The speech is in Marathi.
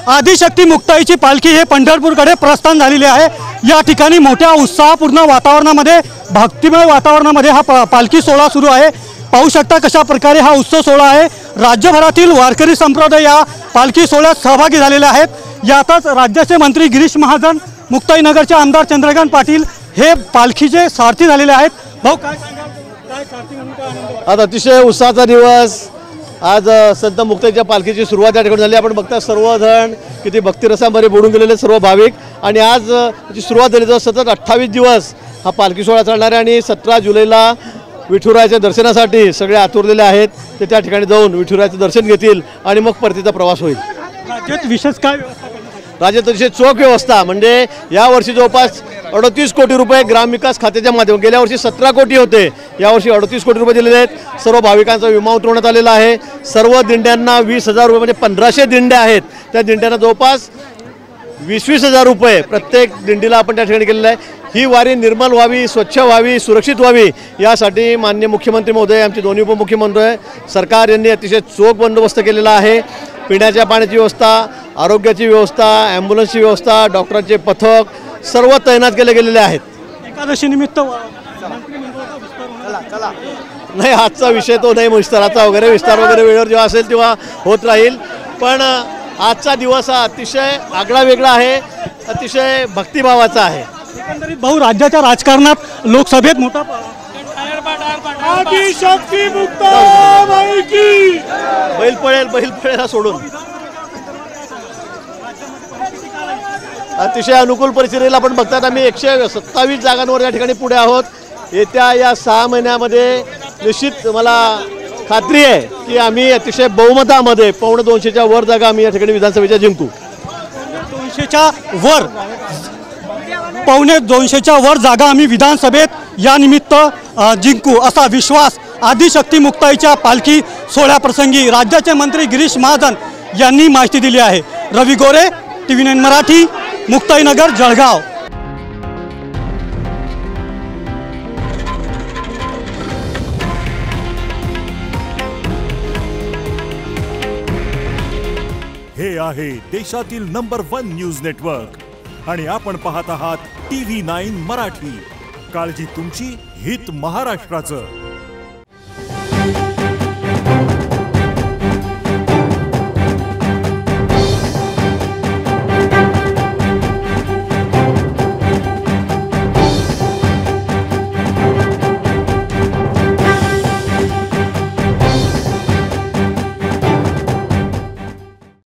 आदिशक्ती मुक्ताईची पालखी हे पंढरपूरकडे प्रस्थान झालेली आहे। या ठिकाणी मोठ्या उत्साहपूर्ण वातावरणामध्ये भक्तिमय वातावरणामध्ये हा पालखी सोहळा सुरू आहे। पाहू शकता कशा प्रकारे हा उत्सव सोहळा आहे। राज्यभरातील वारकरी संप्रदाय या पालखी सोहळ्यात सहभागी झालेले आहेत। यातच राज्याचे मंत्री गिरीश महाजन, मुक्ताईनगरचे आमदार चंद्रकांत पाटील हे पालखीचे सारथी झालेले आहेत। भाऊ काय सांगाल, काय सारथी म्हणून काय आनंद वाटतो? आज अतिशय उत्साहाचा दिवस। आज संत मुक्ताईच्या पालखीची सुरुवात या ठिकाणी झाली। आपण बघता सर्वजण किती भक्तिरसामध्ये बुडून गेलेले सर्व भाविक, आणि आज जी सुरुवात झाली तर सतत 28 दिवस हा पालखी सोहळा चालणार आहे। आणि 17 जुलैला विठुरायाच्या दर्शनासाठी सगळे आतुरलेले आहेत। ते त्या ठिकाणी जाऊन विठुरायाचं दर्शन घेतील आणि मग परतीचा प्रवास होईल। राज्यात विशेष काय व्यवस्था? राज्यात अतिशय चोख व्यवस्था, म्हणजे यावर्षी जवळपास 38 कोटी रुपये ग्रामविकास खात्याच्या माध्यमातून, गेल्या वर्षी 17 कोटी होते, यावर्षी 38 कोटी रुपये दिलेले आहेत। सर्व भाविकांचा विमा उतरवण्यात आलेला आहे। सर्व दिंड्यांना 20,000 रुपये, म्हणजे 1500 दिंड्या आहेत, त्या दिंड्यांना जवळपास 20,000 रुपये प्रत्येक दिंडीला आपण त्या ठिकाणी केलेलं आहे। ही वारी निर्मल व्हावी, स्वच्छ व्हावी, सुरक्षित व्हावी, यासाठी माननीय मुख्यमंत्री महोदय, आमचे दोन्ही उपमुख्यमंत्री, सरकार यांनी अतिशय चोख बंदोबस्त केलेला आहे। पिण्याच्या पाण्याची व्यवस्था, आरोग्याची व्यवस्था, ॲम्ब्युलन्सची व्यवस्था, डॉक्टरांचे पथक सर्व तैनात केले गेलेले आहेत। एकादशी निमित्त नाही, आजचा विषय तो नाही विस्ताराचा वगैरे, विस्तार वगैरे वेळेवर जेव्हा असेल तेव्हा होत राहील। पण आजचा दिवस हा अतिशय आगळा वेगळा आहे, अतिशय भक्तिभावाचा आहे। एकंदरीत भाऊ, राज्याच्या राजकारणात लोकसभेत मोठा आदिशक्ती मुक्ताई की बैल पळेल हा सोडून अतिशय अनुकूल परिस्थितीला आपण बघतात। आम्ही 127 जागांवर या ठिकाणी पुढे आहोत। येत्या या 6 महिन्यामध्ये निश्चित मला खात्री आहे की आम्ही अतिशय बहुमतामध्ये 250च्या वर जागा आम्ही या ठिकाणी विधानसभेच्या जिंकू। 200च्या वर जागा आम्ही विधानसभेत या निमित्त जिंकू, असा विश्वास आदिशक्ती मुक्ताईच्या पालखी सोहळ्याप्रसंगी राज्याचे मंत्री गिरीश महाजन यांनी माहिती दिली आहे। रवी गोरे, TV9 मराठी, मुक्ताईनगर, जळगाव। हे आहे देशातील नंबर 1 न्यूज नेटवर्क आणि आपण पाहत आहात TV9 मराठी। काळजी तुमची, हित महाराष्ट्राचं।